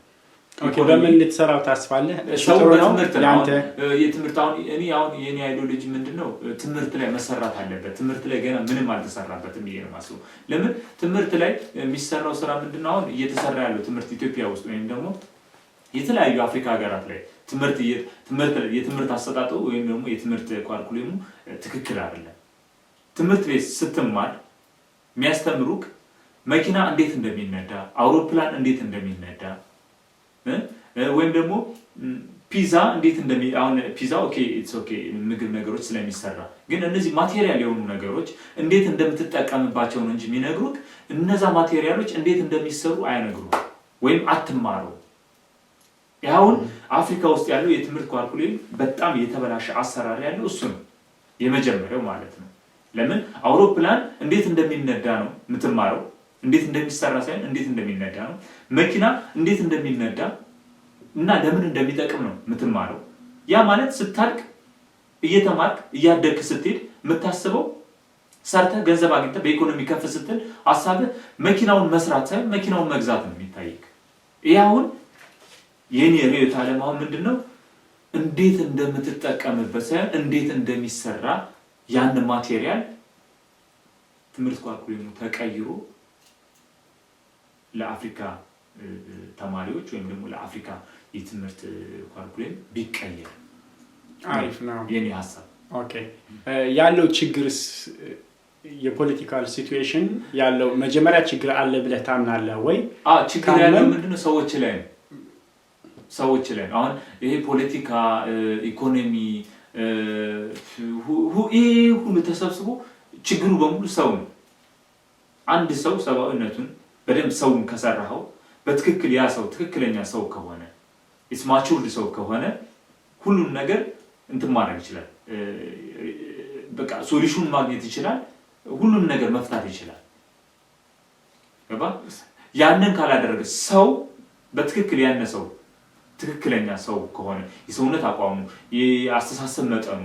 ኦኬ በምን ልትሰራው ታስባለህ? ሰው በትምህርት ያንተ የትምህርት አሁን የኔ አይዲዮሎጂ ምንድነው ትምህርት ላይ መሰራት አለበት። ትምህርት ላይ ገና ምንም አልተሰራበትም ብዬ ነው ማስበው። ለምን ትምህርት ላይ የሚሰራው ስራ ምንድነው አሁን እየተሰራ ያለው ትምህርት ኢትዮጵያ ውስጥ ወይም ደግሞ የተለያዩ አፍሪካ ሀገራት ላይ የትምህርት አሰጣጡ ወይም ደግሞ የትምህርት ኳሪኩለሙ ትክክል አይደለም። ትምህርት ቤት ስትማር የሚያስተምሩክ መኪና እንዴት እንደሚነዳ፣ አውሮፕላን እንዴት እንደሚነዳ ወይም ደግሞ ፒዛ እንዴት አሁን ፒዛ ኦኬ ኢትስ ኦኬ ምግብ ነገሮች ስለሚሰራ ግን እነዚህ ማቴሪያል የሆኑ ነገሮች እንዴት እንደምትጠቀምባቸው ነው እንጂ የሚነግሩክ እነዛ ማቴሪያሎች እንዴት እንደሚሰሩ አይነግሩም ወይም አትማሩ። ያውን አፍሪካ ውስጥ ያለው የትምህርት ኳሪኩለም በጣም የተበላሸ አሰራር ያለው እሱ ነው የመጀመሪያው ማለት ነው። ለምን አውሮፕላን እንዴት እንደሚነዳ ነው የምትማረው፣ እንዴት እንደሚሰራ ሳይሆን እንዴት እንደሚነዳ ነው። መኪና እንዴት እንደሚነዳ እና ለምን እንደሚጠቅም ነው የምትማረው። ያ ማለት ስታልቅ እየተማርክ እያደግክ ስትሄድ የምታስበው ሰርተህ ገንዘብ አግኝተህ በኢኮኖሚ ከፍ ስትል ሐሳብህ መኪናውን መስራት ሳይሆን መኪናውን መግዛት ነው የሚታይክ። ይሄውን የኔ ርዕዮተ ዓለም ምንድነው እንዴት እንደምትጠቀምበት ሳይሆን እንዴት እንደሚሰራ ያን ማቴሪያል ትምህርት ኳሪኩለሙ ተቀይሮ ለአፍሪካ ተማሪዎች ወይም ደግሞ ለአፍሪካ የትምህርት ኳሪኩለም ቢቀየር አሪፍ ነው የኔ ሐሳብ። ኦኬ ያለው ችግርስ የፖለቲካል ሲቹዌሽን ያለው መጀመሪያ ችግር አለ ብለህ ታምናለህ ወይ? ችግር ያለው ምንድነው ሰዎች ላይ አሁን ይሄ ፖለቲካ ኢኮኖሚ ሁሉ ተሰብስቦ ችግሩ በሙሉ ሰው ነው። አንድ ሰው ሰብአዊነቱን በደንብ ሰውን ከሰራው በትክክል ያ ሰው ትክክለኛ ሰው ከሆነ ኢትስ ማቹርድ ሰው ከሆነ ሁሉን ነገር እንትን ማድረግ ይችላል። በቃ ሶሉሽን ማግኘት ይችላል። ሁሉን ነገር መፍታት ይችላል። ገባ? ያንን ካላደረገ ሰው በትክክል ያነሰው ትክክለኛ ሰው ከሆነ የሰውነት አቋሙ የአስተሳሰብ መጠኑ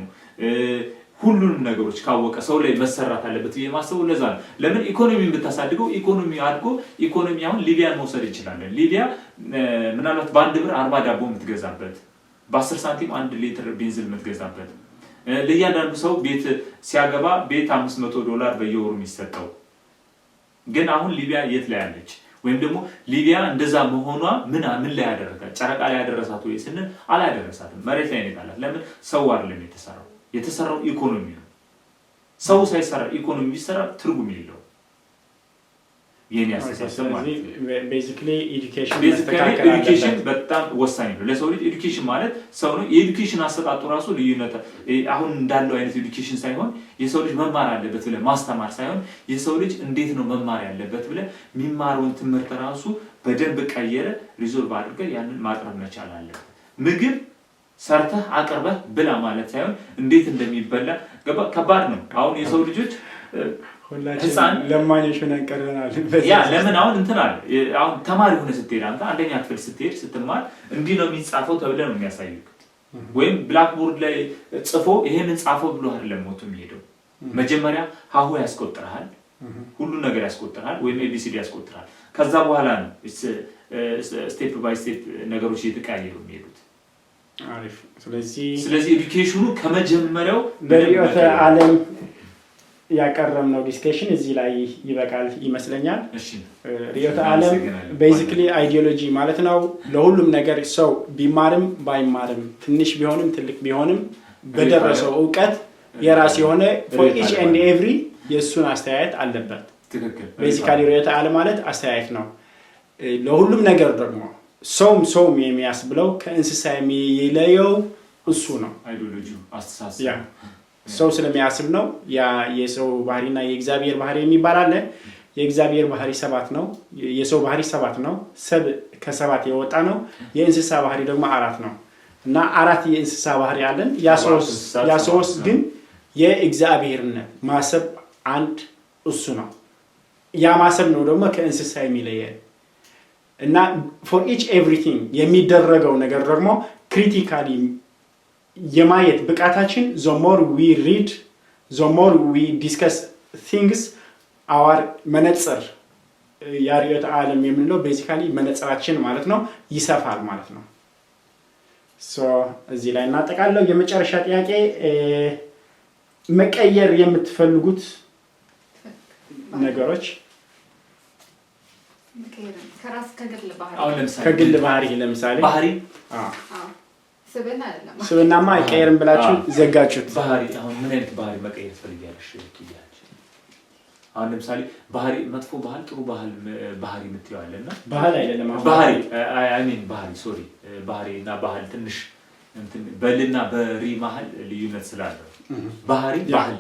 ሁሉንም ነገሮች ካወቀ ሰው ላይ መሰራት አለበት የማሰበው ለዛ ነው። ለምን ኢኮኖሚን ብታሳድገው ኢኮኖሚ አድጎ ኢኮኖሚ አሁን ሊቢያን መውሰድ ይችላል። ሊቢያ ምናልባት በአንድ ብር 40 ዳቦ የምትገዛበት በ10 ሳንቲም 1 ሊትር ቤንዚን የምትገዛበት ለእያንዳንዱ ሰው ቤት ሲያገባ ቤት $500 በየወሩ የሚሰጠው ግን አሁን ሊቢያ የት ላይ አለች? ወይም ደግሞ ሊቢያ እንደዛ መሆኗ ምን ላይ ያደረጋት? ጨረቃ ላይ ያደረሳት ወይ ስንል አላደረሳትም። መሬት ላይ ነው ያላት። ለምን? ሰው አይደለም የተሰራው ኢኮኖሚ ነው። ሰው ሳይሰራ ኢኮኖሚ ቢሰራ ትርጉም የለውም። የኔ አስተሳሰብ ማለት ነው። ቤዚክሊ ኤዱኬሽን በጣም ወሳኝ ነው ለሰው ልጅ። ኤዱኬሽን ማለት ሰው ነው። የኤዱኬሽን አሰጣጡ ራሱ ልዩነት አሁን እንዳለው አይነት ኤዱኬሽን ሳይሆን የሰው ልጅ መማር አለበት ብለ ማስተማር ሳይሆን የሰው ልጅ እንዴት ነው መማር ያለበት ብለ የሚማረውን ትምህርት ራሱ በደንብ ቀየረ ሪዞልቭ አድርገህ ያንን ማቅረብ መቻል አለበት። ምግብ ሰርተህ አቅርበህ ብላ ማለት ሳይሆን እንዴት እንደሚበላ ከባድ ነው። አሁን የሰው ልጆች ሁላችን ለማኞች ሆነን ቀርበናል። ለምን አሁን እንትን አለ አሁን ተማሪ ሆነ ስትሄድ አንተ አንደኛ ክፍል ስትሄድ ስትማር እንዲህ ነው የሚጻፈው ተብለህ ነው የሚያሳዩት። ወይም ብላክቦርድ ላይ ጽፎ ይሄንን ጻፈው ብሎ አይደለም ሞቱ የሚሄደው። መጀመሪያ ሀሁ ያስቆጥራል፣ ሁሉ ነገር ያስቆጥራል፣ ወይም ኤቢሲዲ ያስቆጥራል። ከዛ በኋላ ነው ስቴፕ ባይ ስቴፕ ነገሮች እየተቀያየሩ የሚሄዱት። አሪፍ። ስለዚህ ኤዱኬሽኑ ከመጀመሪያው በርዕዮተ ዓለም ያቀረብነው ዲስከሽን እዚህ ላይ ይበቃል ይመስለኛል። ርዕዮተ ዓለም ቤዚክሊ አይዲዮሎጂ ማለት ነው። ለሁሉም ነገር ሰው ቢማርም ባይማርም ትንሽ ቢሆንም ትልቅ ቢሆንም በደረሰው ዕውቀት የራስ የሆነ for each and every የሱን አስተያየት አለበት። ቤዚካሊ ርዕዮተ ዓለም ማለት አስተያየት ነው። ለሁሉም ነገር ደግሞ ሰውም የሚያስብለው ከእንስሳ የሚለየው እሱ ነው። አይዲዮሎጂ አስተሳሰብ ሰው ስለሚያስብ ነው። ያ የሰው ባህሪና የእግዚአብሔር ባህሪ የሚባል አለ። የእግዚአብሔር ባህሪ 7 ነው፣ የሰው ባህሪ 7 ነው። ሰብ ከ7 የወጣ ነው። የእንስሳ ባህሪ ደግሞ 4 ነው እና 4 የእንስሳ ባህሪ አለን። ያ 3 ግን የእግዚአብሔርነት ማሰብ አንድ እሱ ነው። ያ ማሰብ ነው ደግሞ ከእንስሳ የሚለየን እና for each everything የሚደረገው ነገር ደግሞ ክሪቲካሊ የማየት ብቃታችን the more we read the more we discuss things our መነጽር የርዕዮተ ዓለም የምንለው ቤዚካሊ መነጽራችን ማለት ነው ይሰፋል ማለት ነው። እዚህ ላይ እናጠቃለው። የመጨረሻ ጥያቄ መቀየር የምትፈልጉት ነገሮች ከራስ ከግል ባህሪ ለምሳሌ ባህሪ ስብእናማ አይቀየርም ብላችሁ ዘጋችሁት። ባህሪ አሁን ምን አይነት ባህሪ መቀየር ትፈልጊያለሽ? አሁን ለምሳሌ ባህሪ መጥፎ ባህል ጥሩ ባህሪ የምትይዋለና ባህል አይደለም ባህሪ ባህሪ ሶሪ ባህሪና ባህል ትንሽ እንትን በልና በሪ መሃል ልዩነት ስላለው ባህሪ ባህል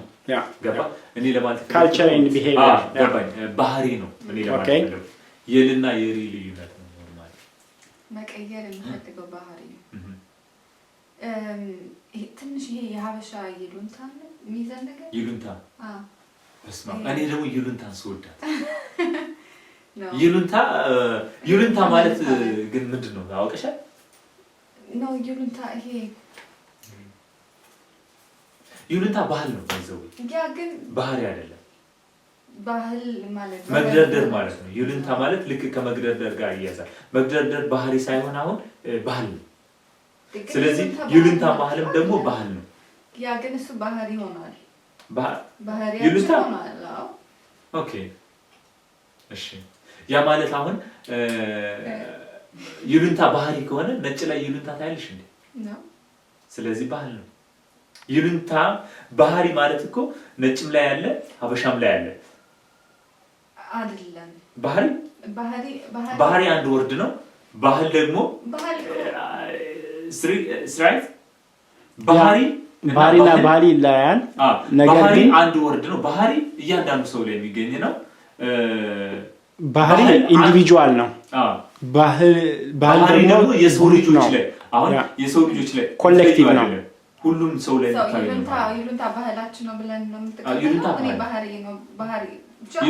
ገባ። እኔ ለማለት ካልቸር ኤንድ ቢሄቪየር ገባኝ። ባህሪ ነው እኔ ለማለት ነው የልና የሪ ልዩነት ነው ማለት መቀየር የምፈልገው ባህሪ ነው። ትንሽ ይሄ የሀበሻ ይሉንታ ነው የሚይዘን ነገር ይሉንታ። እኔ ደግሞ ይሉንታን ስወዳት ይሉንታ ማለት ግን ምንድን ነው አውቀሻል? ነው ይሉንታ ይሄ ይሉንታ ባህል ነው ባይዘው ያ ግን ባህሪ አይደለም። ባህል ማለት መግደርደር ማለት ነው። ይሉንታ ማለት ልክ ከመግደርደር ጋር ይያዛል። መግደርደር ባህሪ ሳይሆን አሁን ባህል ነው። ስለዚህ ይሉንታ ባህልም ደግሞ ባህል ነው። ያ ግን እሱ ባህሪ ሆኗል። ባህሪ ይሉንታ ሆኗል። ኦኬ እሺ። ያ ማለት አሁን ይሉንታ ባህሪ ከሆነ ነጭ ላይ ይሉንታ ታያለሽ እንዴ? ነው። ስለዚህ ባህል ነው። ይሉንታ ባህሪ ማለት እኮ ነጭም ላይ ያለ ሀበሻም ላይ ያለ አይደለም ባህሪ አንድ ወርድ ነው ባህል ደግሞ ስራይት ባህሪና ባህሪ ይለያያል ነገር ግን አንድ ወርድ ነው ባህሪ እያንዳንዱ ሰው ላይ የሚገኝ ነው ባህሪ ኢንዲቪጁዋል ነው ባህል ደግሞ የሰው ልጆች ላይ አሁን የሰው ልጆች ላይ ኮሌክቲቭ ነው ሁሉም ሰው ላይ ይሉንታ ባህላችን ነው ብለን ነው የምትቀበለው ባህሪ ነው ባህሪ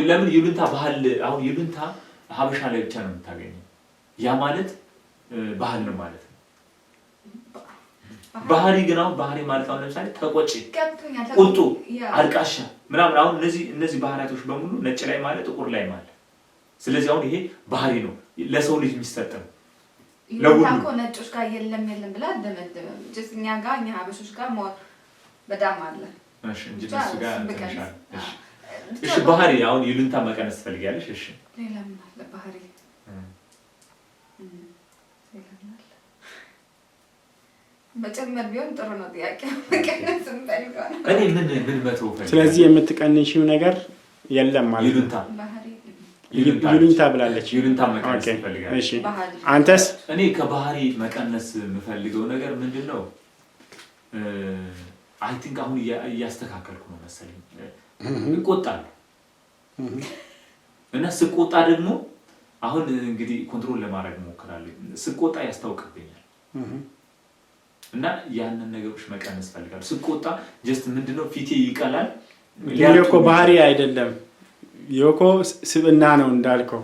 ለምን ይሉንታ ባህል አሁን ይሉንታ ሀበሻ ላይ ብቻ ነው የምታገኘው ያ ማለት ባህል ነው ማለት ነው ባህሪ ግን አሁን ባህሪ ማለት አሁን ለምሳሌ ተቆጪ ቁጡ አልቃሻ ምናምን አሁን እነዚህ ባህሪያቶች በሙሉ ነጭ ላይ ማለት ጥቁር ላይ ማለት ስለዚህ አሁን ይሄ ባህሪ ነው ለሰው ልጅ የሚሰጠው ለሁሉ ነጮች ጋር የለም ብላ ደመደመ እኛ ጋር እኛ ሀበሾች ጋር በጣም አለ እሺ እንጂ እሱ ጋር ተሻለ እሺ ባህሪ አሁን ይሉንታ መቀነስ ፈልጊያለሽ እሺ ሌላ ምን አለ ባህሪ መጨመር ቢሆን ጥሩ ነው ጥያቄ መቀነስ እንፈልጋለን እኔ ምን መተው ፈልጊያለሽ ስለዚህ የምትቀንሺው ነገር የለም ማለት ይሉንታ ባህሪ ይሉንታ ብላለች ይሉንታ መቀነስ ፈልጊያለሽ እሺ አንተስ እኔ ከባህሪ መቀነስ የምፈልገው ነገር ምንድነው አይ ቲንክ አሁን ያስተካከልኩ ነው መሰለኝ እቆጣለሁ እና ስቆጣ ደግሞ አሁን እንግዲህ ኮንትሮል ለማድረግ ሞክራለሁ ስቆጣ ያስታውቅብኛል እና ያንን ነገሮች መቀነስ ፈልጋለሁ ስቆጣ ጀስት ምንድነው ፊቴ ይቀላል የኮ ባህሪ አይደለም የኮ ስብእና ነው እንዳልከው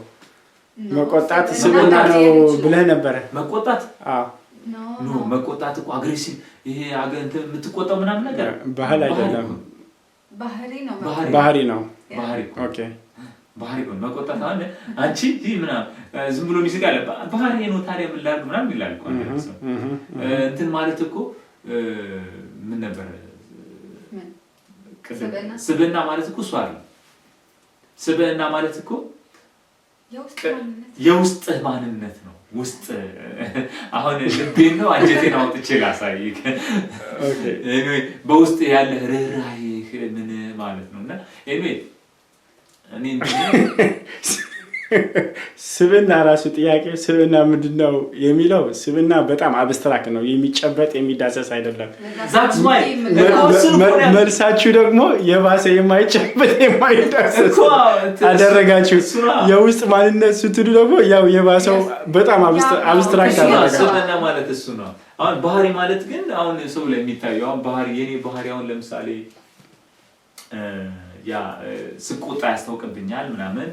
መቆጣት ስብእና ነው ብለህ ነበር መቆጣት ኖ መቆጣት እኮ አግሬሲቭ ይሄ አገንተ የምትቆጣው ምናምን ነገር ባህል አይደለም ባህሪ ነው ባህሪ ኦኬ ባህሪ ነው መቆጣት አለ አንቺ ምናምን ዝም ብሎ ይስቃል ባህሪ ነው ታዲያ ምን ላድርግ ምናምን ይላል እኮ እንትን ማለት እኮ ምን ነበር ስብእና ማለት እኮ እሱ አይደል ስብእና ማለት እኮ የውስጥ ማንነት ነው ውስጥ አሁን ልቤን ነው አንጀቴን አውጥቼ ላሳይክ ኦኬ ኤኒዌይ በውስጥ ያለ ርህራሄ ምን ማለት ነውና ኤኒዌይ እኔ ስብእና ራሱ ጥያቄ ስብእና ምንድነው የሚለው ስብእና በጣም አብስትራክት ነው የሚጨበጥ የሚዳሰስ አይደለም that's why መልሳችሁ ደግሞ የባሰ የማይጨበጥ የማይዳሰስ አደረጋችሁ የውስጥ ማንነት ስትሉ ደግሞ ያው የባሰው በጣም አብስትራክት አደረጋችሁ ስብእና ማለት እሱ ነው አሁን ባህሪ ማለት ግን አሁን ሰው ላይ የሚታየው አሁን ባህሪ የኔ ባህሪ አሁን ለምሳሌ ያ ስቆጣ ያስታውቅብኛል ምናምን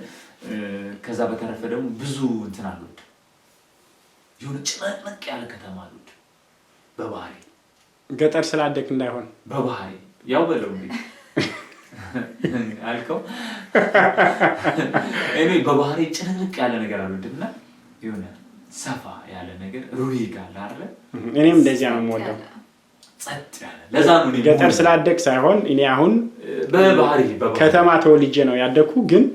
ከዛ በተረፈ ደግሞ ብዙ እንትን አሉት የሆነ ጭንቅንቅ ያለ ከተማ አሉት በባህሪ ገጠር ስላደክ እንዳይሆን በባህሪ ያው በለው እንግዲህ አልከው እኔ በባህሪ ጭንቅንቅ ያለ ነገር አሉትና የሆነ ሰፋ ያለ ነገር ሩሂ ጋር አይደል እኔም እንደዚያ ነው የምወደው ጸጥ ያለ ለዛ ነው ገጠር ስላደክ ሳይሆን እኔ አሁን በባህሪ ከተማ ተወልጄ ነው ያደኩ ግን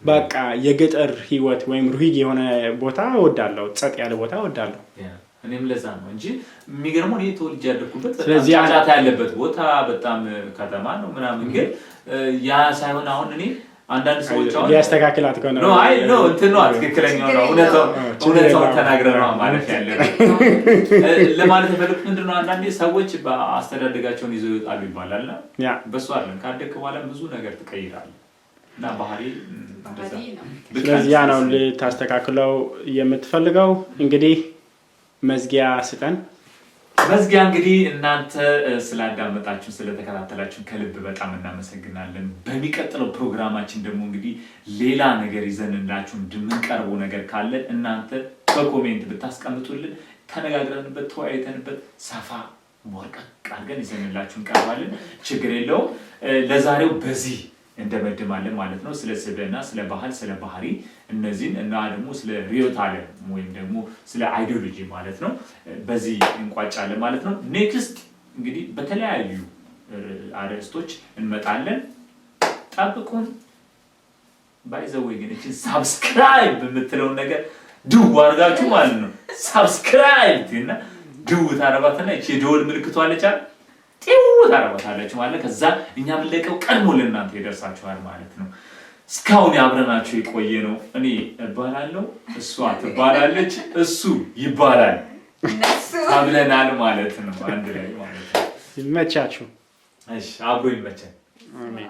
በቃ የገጠር ህይወት ወይም ሩሂ የሆነ ቦታ ወዳለው ጸጥ ያለ ቦታ ወዳለው እኔም ለዛ ነው እንጂ የሚገርመው እኔ ተወልጄ ያደኩበት በጣም ጫጫታ ያለበት ቦታ በጣም ከተማ ነው ምናምን ግን ያ ሳይሆን አሁን እኔ አንዳንድ ሰዎች አሁን ያስተካክላት ከሆነ ነው አይ ነው እንትን ነው ትክክለኛው ነው እውነታው ተናግረን ነው ማለት ያለበት ለማለት የፈለኩት ምንድነው አንዳንዴ ሰዎች በአስተዳደጋቸውን ይዘው ይወጣሉ ይባላልና ያ በሱ አይደለም ካደክ በኋላ ብዙ ነገር ትቀይራለህ እና ባህሪ ስለዚህ ያ ነው ልታስተካክለው የምትፈልገው እንግዲህ መዝጊያ ስጠን መዝጊያ እንግዲህ እናንተ ስላዳመጣችሁ ስለተከታተላችሁ ከልብ በጣም እናመሰግናለን በሚቀጥለው ፕሮግራማችን ደግሞ እንግዲህ ሌላ ነገር ይዘንላችሁ እንድንቀርበው ነገር ካለ እናንተ በኮሜንት ብታስቀምጡልን ተነጋግረንበት ተወያይተንበት ሰፋ ወርቀቅ አድርገን ይዘንላችሁ እንቀርባለን ችግር የለውም ለዛሬው በዚህ እንደመድማለን ማለት ነው ስለ ስብእና ስለ ባህል ስለ ባህሪ እነዚህን እና ደግሞ ስለ ርዕዮተ ወይም ደግሞ ስለ አይዲዮሎጂ ማለት ነው በዚህ እንቋጫለን ማለት ነው ኔክስት እንግዲህ በተለያዩ አርዕስቶች እንመጣለን ጠብቁን ባይ ዘ ወይ ግን እቺ ሰብስክራይብ የምትለው ነገር ድው አድርጋችሁ ማለት ነው ሰብስክራይብ እና ድው ታረጋትና እቺ የደወል ምልክቷ አለች ጤው ታረጋታለች ማለት ከዛ እኛ ብለቀው ቀድሞ ለእናንተ ይደርሳችኋል ማለት ነው እስካሁን ያብረናችሁ የቆየ ነው እኔ እባላለሁ እሷ ትባላለች እሱ ይባላል አብለናል ማለት ነው አንድ ላይ ማለት ነው ይመቻችሁ እሺ አብሮ ይመቻል አሜን